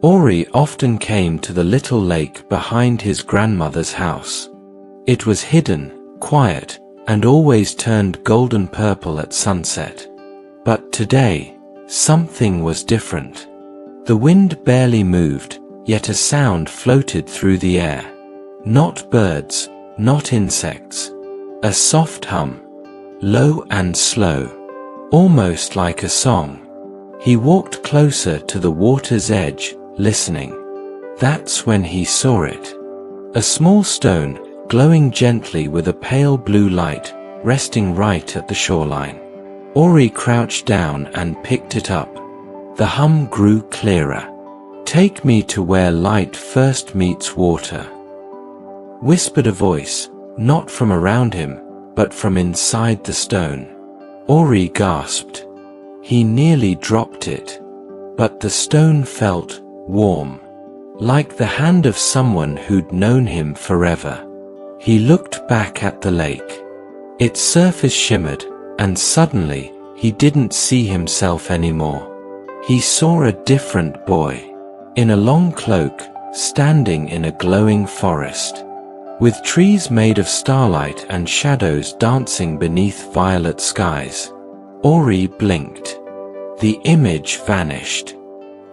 Ori often came to the little lake behind his grandmother's house. It was hidden, quiet, and always turned golden purple at sunset. But today, something was different. The wind barely moved, yet a sound floated through the air. Not birds, not insects. A soft hum, low and slow, almost like a song. He walked closer to the water's edge, listening. That's when he saw it. A small stone, glowing gently with a pale blue light, resting right at the shoreline. Ori crouched down and picked it up. The hum grew clearer. "Take me to where light first meets water," whispered a voice, not from around him, but from inside the stone. Ori gasped. He nearly dropped it. But the stone felt warm, like the hand of someone who'd known him forever. He looked back at the lake. Its surface shimmered, and suddenly, he didn't see himself anymore. He saw a different boy, in a long cloak, standing in a glowing forest, with trees made of starlight and shadows dancing beneath violet skies. Ori blinked. The image vanished.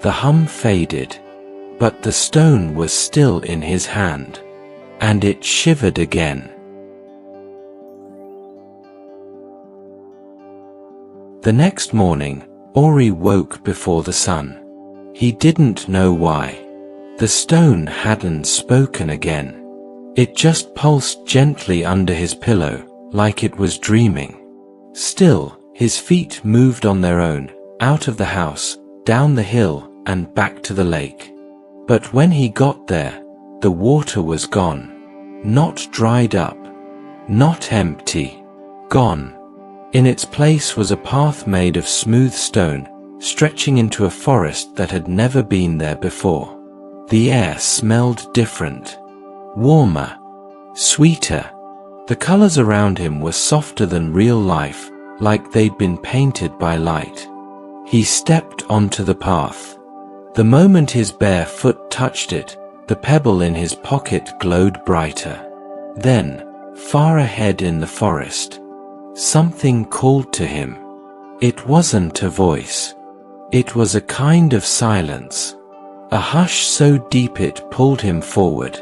The hum faded, but the stone was still in his hand, and it shivered again. The next morning, Ori woke before the sun. He didn't know why. The stone hadn't spoken again. It just pulsed gently under his pillow, like it was dreaming. Still, his feet moved on their own, out of the house, down the hill, and back to the lake. But when he got there, the water was gone. Not dried up. Not empty. Gone. In its place was a path made of smooth stone, stretching into a forest that had never been there before. The air smelled different. Warmer. Sweeter. The colors around him were softer than real life, like they'd been painted by light. He stepped onto the path. The moment his bare foot touched it, the pebble in his pocket glowed brighter. Then, far ahead in the forest, something called to him. It wasn't a voice. It was a kind of silence. A hush so deep it pulled him forward.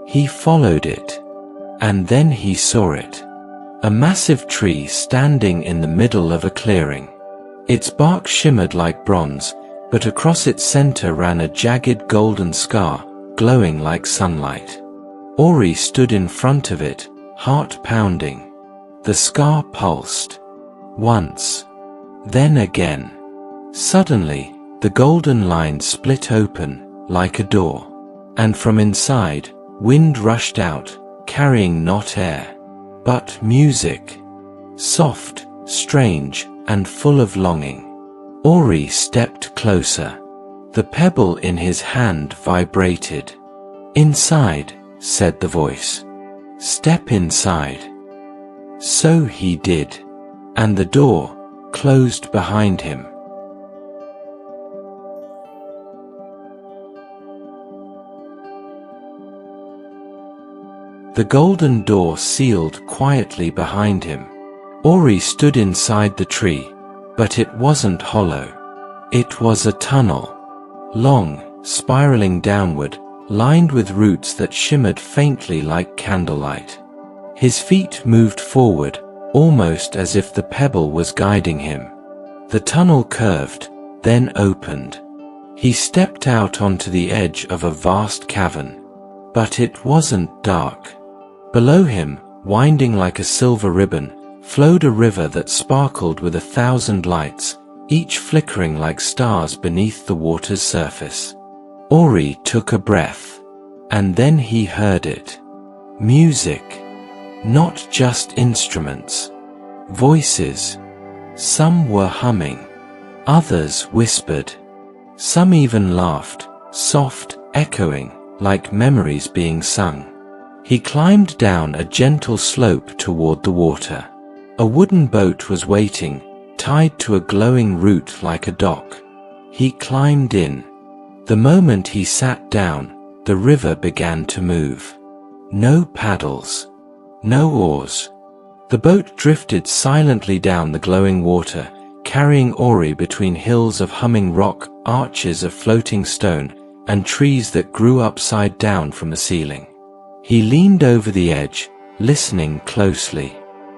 He followed it. And then he saw it. A massive tree standing in the middle of a clearing. Its bark shimmered like bronze, but across its center ran a jagged golden scar, glowing like sunlight. Ori stood in front of it, heart pounding. The scar pulsed. Once. Then again. Suddenly, the golden line split open, like a door. And from inside, wind rushed out, carrying not air, but music. Soft, strange, and full of longing. Ori stepped closer. The pebble in his hand vibrated. "Inside," said the voice. "Step inside." So he did. And the door closed behind him. The golden door sealed quietly behind him. Ori stood inside the tree, but it wasn't hollow. It was a tunnel. Long, spiraling downward, lined with roots that shimmered faintly like candlelight. His feet moved forward, almost as if the pebble was guiding him. The tunnel curved, then opened. He stepped out onto the edge of a vast cavern. But it wasn't dark. Below him, winding like a silver ribbon, flowed a river that sparkled with 1,000 lights, each flickering like stars beneath the water's surface. Ori took a breath, and then he heard it. Music. Not just instruments. Voices. Some were humming. Others whispered. Some even laughed, soft, echoing, like memories being sung. He climbed down a gentle slope toward the water. A wooden boat was waiting, tied to a glowing root like a dock. He climbed in. The moment he sat down, the river began to move. No paddles. No oars. The boat drifted silently down the glowing water, carrying Ori between hills of humming rock, arches of floating stone, and trees that grew upside down from the ceiling. He leaned over the edge, listening closely.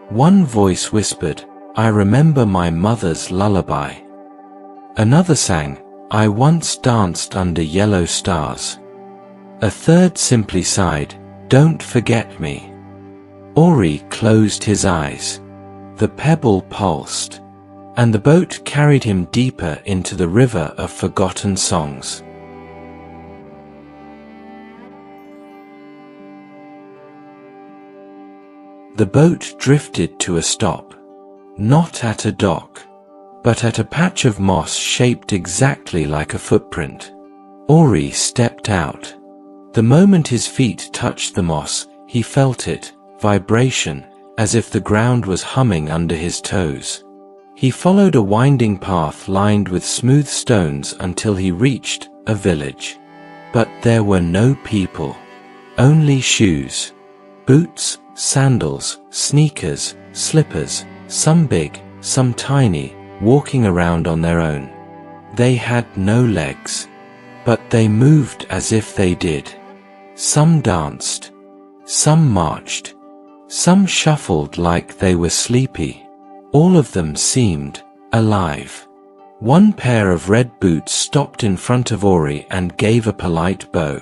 One voice whispered, "I remember my mother's lullaby." Another sang, "I once danced under yellow stars." A third simply sighed, "Don't forget me." Ori closed his eyes. The pebble pulsed, and the boat carried him deeper into the river of forgotten songs. The boat drifted to a stop, not at a dock, but at a patch of moss shaped exactly like a footprint. Ori stepped out. The moment his feet touched the moss, he felt it, vibration, as if the ground was humming under his toes. He followed a winding path lined with smooth stones until he reached a village. But there were no people, only shoes. Boots, sandals, sneakers, slippers, some big, some tiny, walking around on their own. They had no legs, but they moved as if they did. Some danced, some marched, some shuffled like they were sleepy. All of them seemed alive. One pair of red boots stopped in front of Ori and gave a polite bow.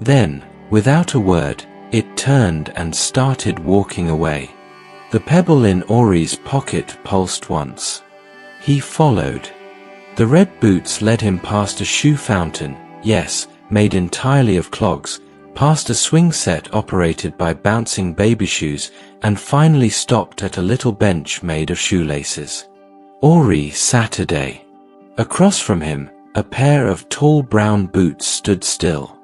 Then, without a word, it turned and started walking away. The pebble in Ori's pocket pulsed once. He followed. The red boots led him past a shoe fountain, yes, made entirely of clogs, past a swing set operated by bouncing baby shoes, and finally stopped at a little bench made of shoelaces. Ori Saturday. Across from him, a pair of tall brown boots stood still.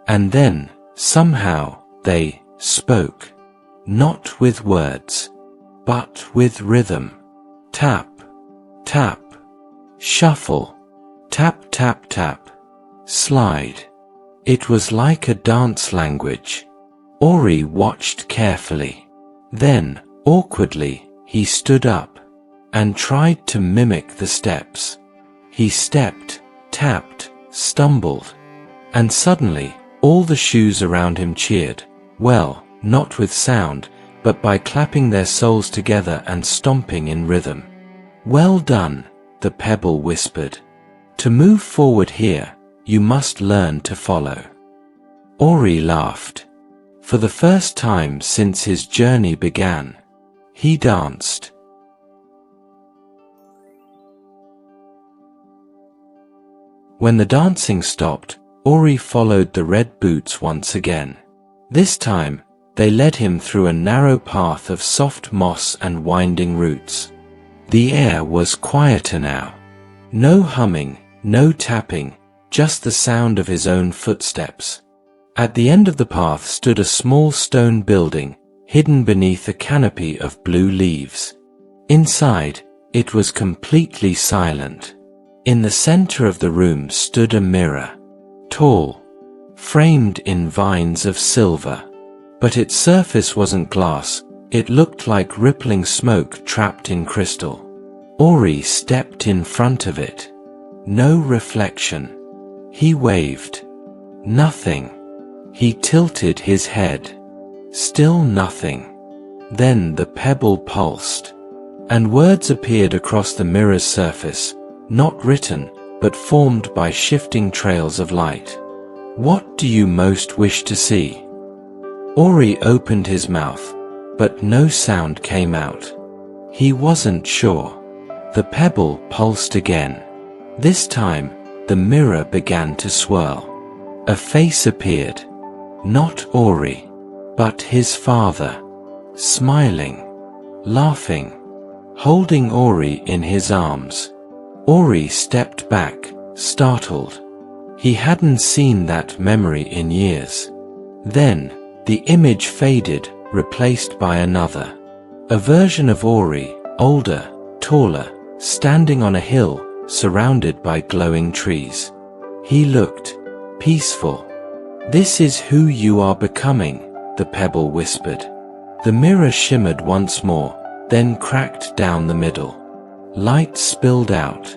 And then, somehow, they spoke. Not with words, but with rhythm. Tap, tap, shuffle, tap tap tap, slide. It was like a dance language. Ori watched carefully. Then, awkwardly, he stood up and tried to mimic the steps. He stepped, tapped, stumbled, and suddenly, all the shoes around him cheered. Well, not with sound, but by clapping their soles together and stomping in rhythm. "Well done," the pebble whispered. "To move forward here, you must learn to follow." Ori laughed. For the first time since his journey began, he danced. When the dancing stopped, Ori followed the red boots once again. This time, they led him through a narrow path of soft moss and winding roots. The air was quieter now. No humming, no tapping, just the sound of his own footsteps. At the end of the path stood a small stone building, hidden beneath a canopy of blue leaves. Inside, it was completely silent. In the center of the room stood a mirror, tall, framed in vines of silver. But its surface wasn't glass, it looked like rippling smoke trapped in crystal. Ori stepped in front of it. No reflection. He waved. Nothing. He tilted his head. Still nothing. Then the pebble pulsed, and words appeared across the mirror's surface, not written, but formed by shifting trails of light. "What do you most wish to see?" Ori opened his mouth, but no sound came out. He wasn't sure. The pebble pulsed again. This time, the mirror began to swirl. A face appeared. Not Ori, but his father. Smiling, laughing, holding Ori in his arms. Ori stepped back, startled. He hadn't seen that memory in years. Then, the image faded, replaced by another. A version of Ori, older, taller, standing on a hill, surrounded by glowing trees. He looked peaceful. "This is who you are becoming," the pebble whispered. The mirror shimmered once more, then cracked down the middle. Light spilled out.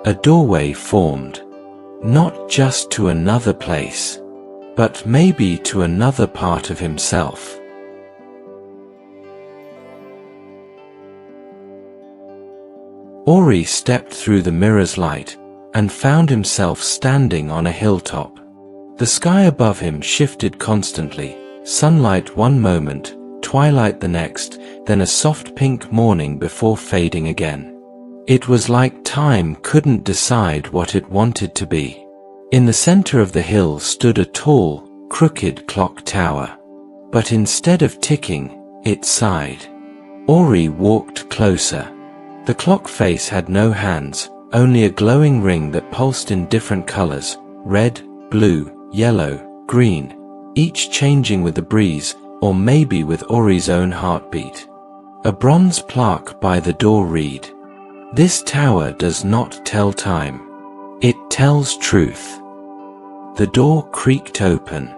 A doorway formed. Not just to another place, but maybe to another part of himself. Ori stepped through the mirror's light and found himself standing on a hilltop. The sky above him shifted constantly, sunlight one moment, twilight the next, then a soft pink morning before fading again. It was like time couldn't decide what it wanted to be. In the center of the hill stood a tall, crooked clock tower. But instead of ticking, it sighed. Ori walked closer. The clock face had no hands, only a glowing ring that pulsed in different colors: red, blue, yellow, green, each changing with the breeze, or maybe with Ori's own heartbeat. A bronze plaque by the door read, "This tower does not tell time. It tells truth." The door creaked open.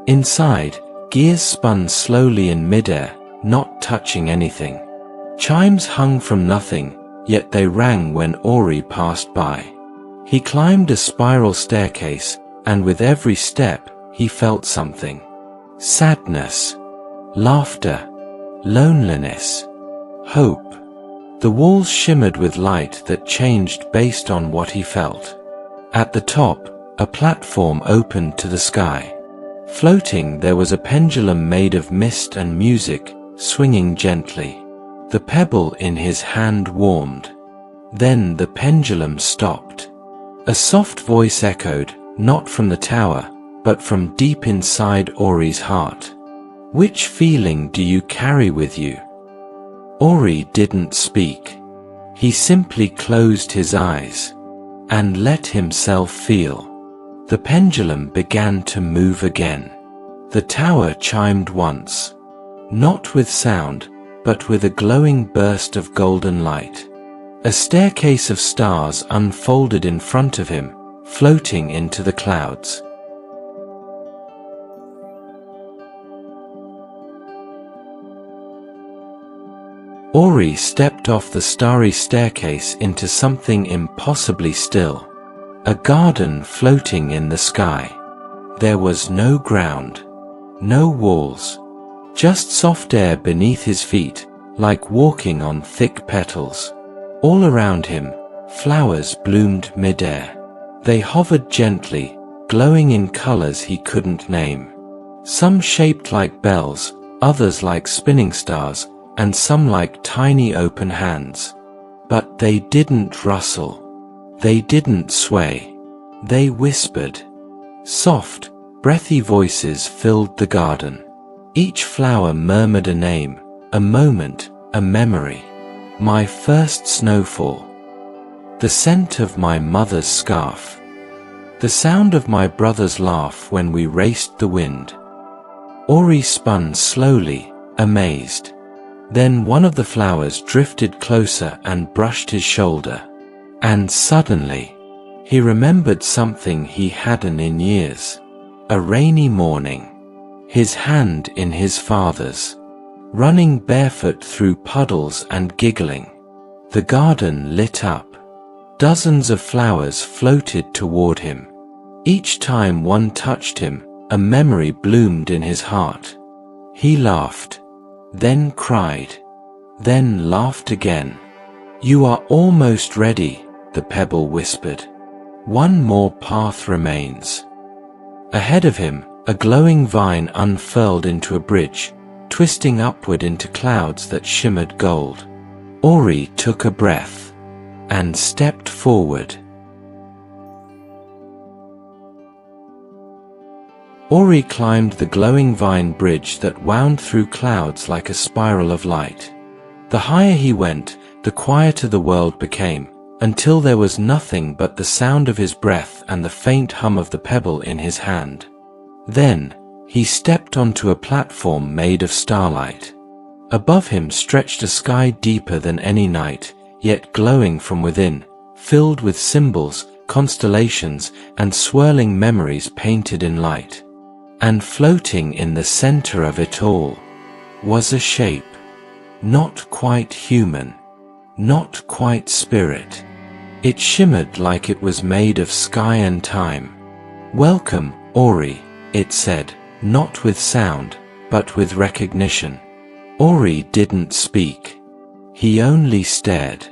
Inside, gears spun slowly in midair, not touching anything. Chimes hung from nothing, yet they rang when Ori passed by. He climbed a spiral staircase, and with every step, he felt something. Sadness, laughter, loneliness, hope. The walls shimmered with light that changed based on what he felt. At the top, a platform opened to the sky. Floating there was a pendulum made of mist and music, swinging gently. The pebble in his hand warmed. Then the pendulum stopped. A soft voice echoed, not from the tower, but from deep inside Ori's heart. "Which feeling do you carry with you?" Ori didn't speak. He simply closed his eyes and let himself feel. The pendulum began to move again. The tower chimed once, not with sound, but with a glowing burst of golden light. A staircase of stars unfolded in front of him, floating into the clouds. Ori stepped off the starry staircase into something impossibly still. A garden floating in the sky. There was no ground, no walls, just soft air beneath his feet, like walking on thick petals. All around him, flowers bloomed midair. They hovered gently, glowing in colors he couldn't name. Some shaped like bells, others like spinning stars, and some like tiny open hands. But they didn't rustle. They didn't sway. They whispered. Soft, breathy voices filled the garden. Each flower murmured a name, a moment, a memory. My first snowfall. The scent of my mother's scarf. The sound of my brother's laugh when we raced the wind. Ori spun slowly, amazed. Then one of the flowers drifted closer and brushed his shoulder. And suddenly, he remembered something he hadn't in years. A rainy morning. His hand in his father's. Running barefoot through puddles and giggling. The garden lit up. Dozens of flowers floated toward him. Each time one touched him, a memory bloomed in his heart. He laughed, then cried, then laughed again. You are almost ready, the pebble whispered. One more path remains. Ahead of him, a glowing vine unfurled into a bridge, twisting upward into clouds that shimmered gold. Ori took a breath and stepped forward. Ori climbed the glowing vine bridge that wound through clouds like a spiral of light. The higher he went, the quieter the world became, until there was nothing but the sound of his breath and the faint hum of the pebble in his hand. Then, he stepped onto a platform made of starlight. Above him stretched a sky deeper than any night, yet glowing from within, filled with symbols, constellations, and swirling memories painted in light. And floating in the center of it all was a shape, not quite human, not quite spirit. It shimmered like it was made of sky and time. "Welcome, Ori," it said, not with sound, but with recognition. Ori didn't speak. He only stared.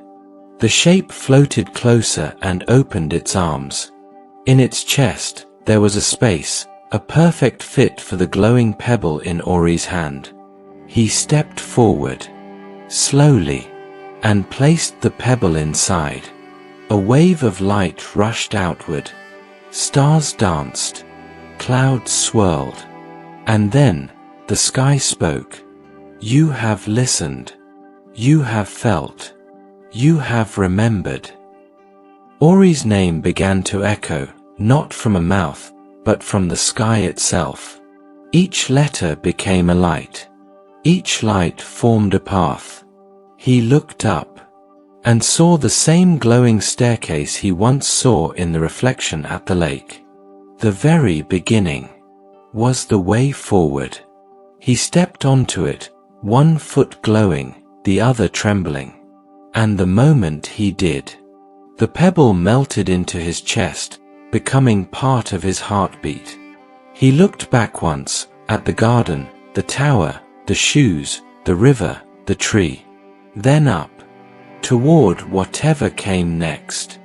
The shape floated closer and opened its arms. In its chest, there was a space, a perfect fit for the glowing pebble in Ori's hand. He stepped forward, slowly, and placed the pebble inside. A wave of light rushed outward. Stars danced, clouds swirled, and then the sky spoke. "You have listened. You have felt. You have remembered." Ori's name began to echo, not from a mouth, but from the sky itself. Each letter became a light. Each light formed a path. He looked up and saw the same glowing staircase he once saw in the reflection at the lake. The very beginning was the way forward. He stepped onto it, one foot glowing, the other trembling. And the moment he did, the pebble melted into his chest, becoming part of his heartbeat. He looked back once, at the garden, the tower, the shoes, the river, the tree. Then up, toward whatever came next.